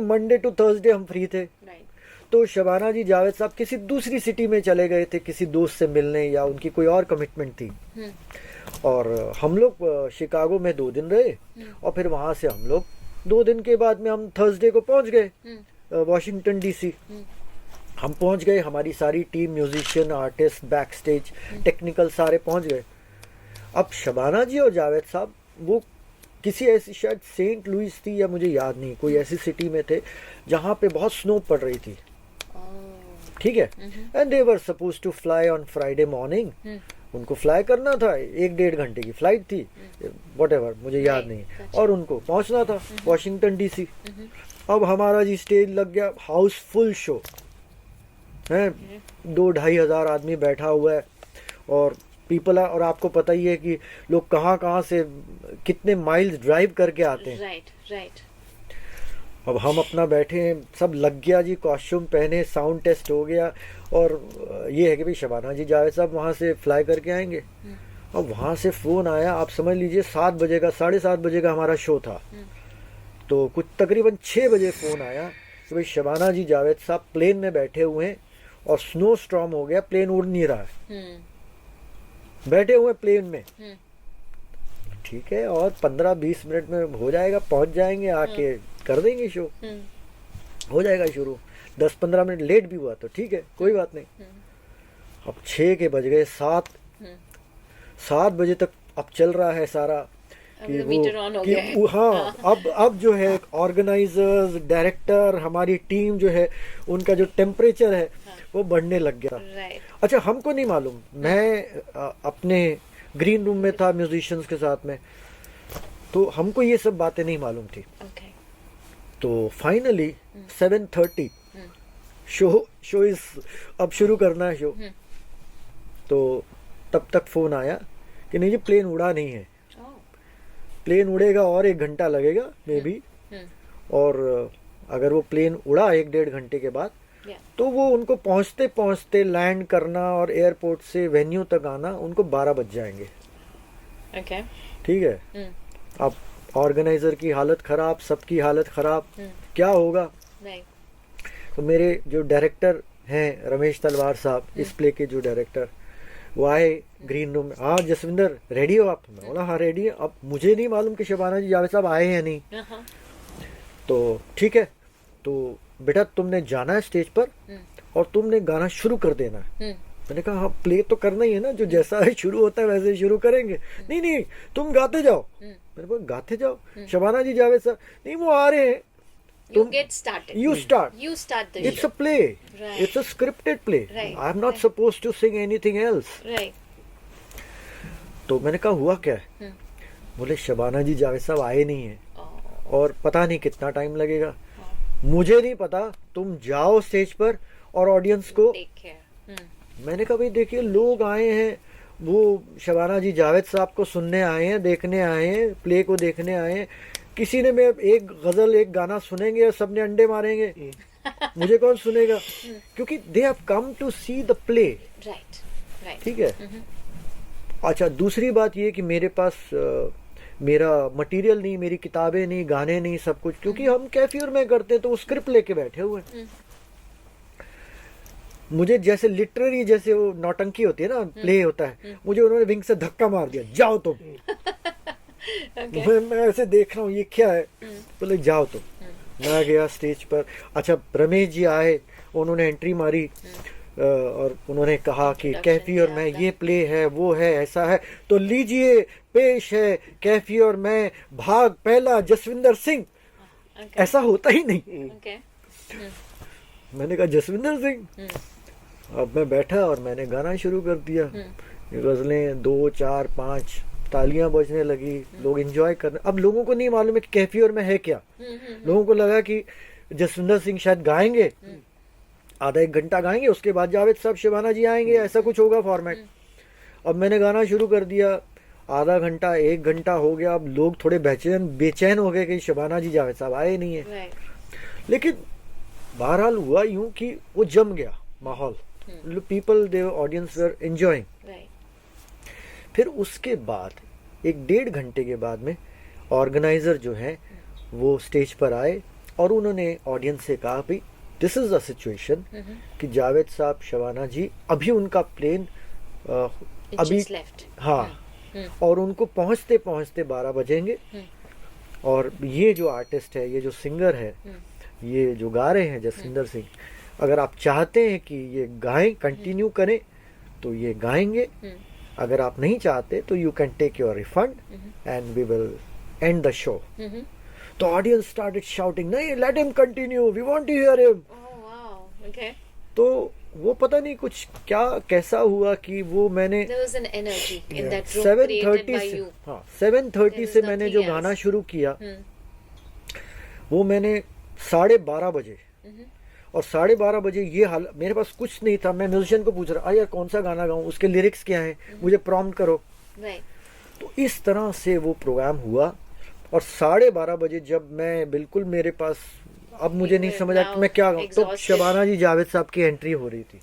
Monday to Thursday हम free थे, right. तो शबाना जी जावेद साहब किसी दूसरी सिटी में चले गए थे किसी दोस्त से मिलने, या उनकी कोई और कमिटमेंट थी। और हम लोग शिकागो में 2 दिन रहे, और फिर वहां से हम लोग 2 दिन के बाद में हम थर्सडे को पहुंच गए वॉशिंगटन डीसी। हम पहुंच गए, हमारी सारी team, musician, artist, back stage, technical सारे पहुंच गए। अब शबाना जी और जावेद साहब वो किसी ऐसी, शायद सेंट लुइस थी या मुझे याद नहीं, कोई ऐसी सिटी में थे जहाँ पे बहुत स्नो पड़ रही थी, ठीक है। And they were suppose to fly on Friday morning. उनको फ्लाई करना था, 1-1.5 घंटे की फ्लाइट थी, व्हाटएवर मुझे याद नहीं, और उनको पहुंचना था वॉशिंगटन डीसी। अब हमारा जी स्टेज लग गया, हाउसफुल शो है, 2-2.5 हजार आदमी बैठा हुआ है, और पीपल, और आपको पता ही है कि लोग कहाँ कहाँ से कितने माइल्स ड्राइव करके आते हैं। Right right. अब हम अपना बैठे हैं, सब लग गया जी, कॉस्ट्यूम पहने, साउंड टेस्ट हो गया, और ये है कि भाई शबाना जी जावेद साहब वहाँ से फ्लाई करके आएंगे। अब वहाँ से फ़ोन आया, आप समझ लीजिए 7 बजे का, 7:30 बजे का हमारा शो था, तो कुछ तकरीबन 6 बजे फ़ोन आया कि भाई शबाना जी जावेद साहब प्लेन में बैठे हुए हैं और स्नो स्टॉर्म हो गया, प्लेन उड़ नहीं रहा है, बैठे हुए प्लेन में। ठीक है, और 15-20 मिनट में हो जाएगा, पहुंच जाएंगे, आके कर देंगे शो, हो जाएगा शुरू। 10-15 मिनट लेट भी हुआ तो ठीक है, कोई बात नहीं। अब 6 के बज गए, 7 बजे तक अब चल रहा है सारा कि वो हाँ, अब जो है ऑर्गेनाइजर्स, डायरेक्टर, हमारी टीम जो है, उनका जो टेम्परेचर है वो बढ़ने लग गया। अच्छा, हमको नहीं मालूम, मैं अपने ग्रीन रूम में था म्यूजिशियंस के साथ में, तो हमको ये सब बातें नहीं मालूम थी। तो फाइनली 7:30 शो इज अब शुरू करना है शो, तो तब तक फोन आया कि नहीं जी प्लेन उड़ा नहीं है, प्लेन उड़ेगा और 1 घंटा लगेगा मे बी, और अगर वो प्लेन उड़ा 1-1.5 घंटे के बाद, तो वो उनको पहुंचते पहुंचते लैंड करना और एयरपोर्ट से वेन्यू तक आना उनको 12 बज जाएंगे। ठीक है। अब ऑर्गेनाइजर की हालत खराब, सबकी हालत खराब, क्या होगा। तो मेरे जो डायरेक्टर हैं रमेश तलवार साहब, इस प्ले के जो डायरेक्टर, वो आए ग्रीन रूम में, हाँ जसविंदर रेडी हो आप? मैं बोला हाँ रेडी है। अब मुझे नहीं मालूम कि शबाना जी जावेद साहब आए हैं नहीं, तो ठीक है, तो बेटा तुमने जाना है स्टेज पर और तुमने गाना शुरू कर देना है। मैंने कहा हाँ प्ले तो करना ही है ना, जो जैसा है शुरू होता है वैसे शुरू करेंगे। नहीं नहीं तुम गाते जाओ। मैंने बोला गाते जाओ, शबाना जी जावेद साहब, नहीं वो आ रहे हैं, You get started. You start. You start the It's show. a play. Right. It's a scripted play. Right. I'm not Right. supposed to sing anything else. Right. तो मैंने कहा हुआ क्या है? बोले शबाना जी जावेद साहब आए नहीं है, और पता नहीं कितना टाइम लगेगा। मुझे नहीं पता, तुम जाओ स्टेज पर और ऑडियंस को। Take care. मैंने कहा भाई देखिए लोग आए हैं, वो शबाना जी जावेद साहब को सुनने आए हैं, देखने आए हैं, प्ले को देखने आए हैं। किसी ने मैं एक गजल, एक गाना सुनेंगे और सबने अंडे मारेंगे, मुझे कौन सुनेगा? क्योंकि they have come to see the play. Right. Right. ठीक है। अच्छा, दूसरी बात ये कि मेरे पास मेरा मटेरियल नहीं, मेरी किताबें नहीं, गाने नहीं, सब कुछ, क्योंकि हम कैफियर में करते हैं तो वो स्क्रिप्ट लेके बैठे हुए हैं। मुझे जैसे लिटरेरी, जैसे वो नौटंकी होती है ना, प्ले होता है, मुझे उन्होंने विंग से धक्का मार दिया, जाओ तुम। मैं ऐसे देख रहा हूँ ये क्या है, बोले जाओ तुम। मैं गया स्टेज पर। अच्छा, रमेश जी आए, उन्होंने एंट्री मारी और उन्होंने कहा कि कैफी और मैं, ये प्ले है, वो है, ऐसा है, तो लीजिए पेश है कैफी और मैं, भाग पहला, जसविंदर सिंह। ऐसा होता ही नहीं। मैंने कहा जसविंदर सिंह। अब मैं बैठा और मैंने गाना शुरू कर दिया, गजलें 2, 4, 5, तालियां बजने लगी, लोग एंजॉय करने। अब लोगों को नहीं मालूम है कि कैफी और मैं है क्या। लोगों को लगा कि जसविंदर सिंह शायद गाएंगे, आधा 1 घंटा गाएंगे, उसके बाद जावेद साहब, शबाना जी आएंगे, ऐसा कुछ होगा फॉर्मेट। अब मैंने गाना शुरू कर दिया, आधा घंटा, 1 घंटा हो गया। अब लोग थोड़े बेचैन हो गए कि शबाना जी जावेद साहब आए नहीं है। लेकिन बहरहाल हुआ यूं कि वो जम गया माहौल, people, their audience were enjoying. फिर उसके बाद 1-1.5 घंटे के बाद में ऑर्गेनाइजर जो है वो स्टेज पर आए, और उन्होंने ऑडियंस से कहा भाई दिस इज द सिचुएशन कि जावेद साहब, शबाना जी, अभी उनका प्लेन It अभी just left. हाँ, और उनको पहुंचते पहुंचते 12 बजेंगे। और ये जो आर्टिस्ट है, ये जो सिंगर है, ये जो गा रहे हैं जसविंदर सिंह, अगर आप चाहते हैं कि ये गाएं, कंटिन्यू करें तो ये गाएंगे, अगर आप नहीं चाहते तो you can take your refund and we will end the show. तो ऑडियंस स्टार्टेड शाउटिंग, नहीं, let him continue, we want to hear him. Oh wow. Okay. तो वो पता नहीं कुछ क्या कैसा हुआ कि वो मैंने There was an energy in that room 7:30 created by से, you. हाँ 7:30 There was से मैंने जो nothing गाना else. शुरू किया वो मैंने 12:30 बजे, और 12:30 बजे ये हाल, मेरे पास कुछ नहीं था। मैं म्यूजिशियन को पूछ रहा यार कौन सा गाना गाऊं, उसके लिरिक्स क्या हैं, मुझे प्रॉम्प्ट करो। Right. तो इस तरह से वो प्रोग्राम हुआ। और 12:30 बजे जब मैं बिल्कुल, मेरे पास अब मुझे नहीं समझ आया कि मैं क्या गाऊं, तो Exhausted. शबाना जी, जावेद साहब की एंट्री हो रही थी।